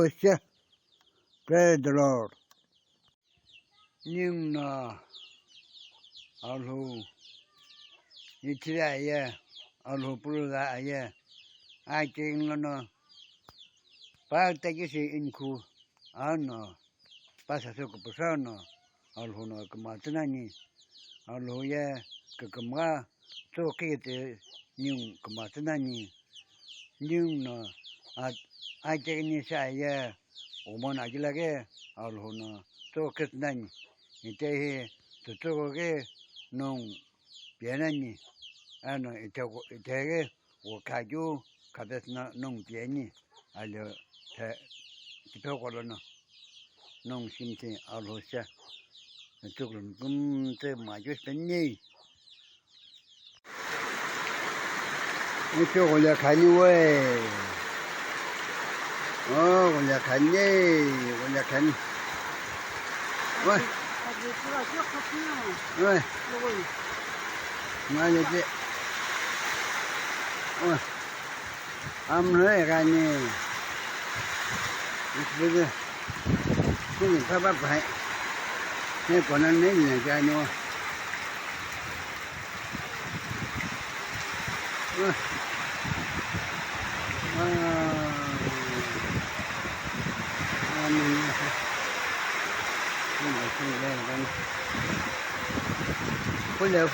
Hallelujah. Praise the Lord. Nhưng là alhu Israel alhu pura ya ai ching nó pa ta cái gì in khu ano pasa so ko persona alhu no kamatanani alhu ya kama to ke te nhưng kamatanani nhưng nó ai ching ni sa ya 오만 아길라게 알호나 또 끝나니 이때 저쪽에 농 변하니 아노 이때게 오카주 가데스나 농 변이 알려 대 기표걸로나 농 심지 알호샤 저쪽은 금때 마주 됐니 이쪽 올려 가니 왜 올려 갔니? 올려 갔니? 왜? 왜? 말이지? 아무래 갔니? 이제 그게 봐봐. 내 거는 내는 자녀.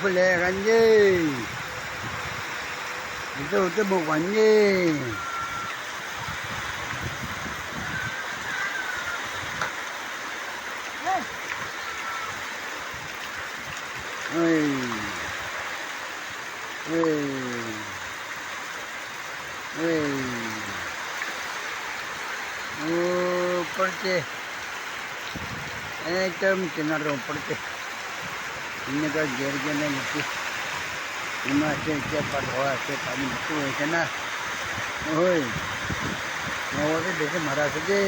Phule gan gì tôi một quán gì ơi porque cơm thì nó rộng porque ini kan jergen nanti lima cepat hoa cepat itu kena oi mau ni bisa marah saja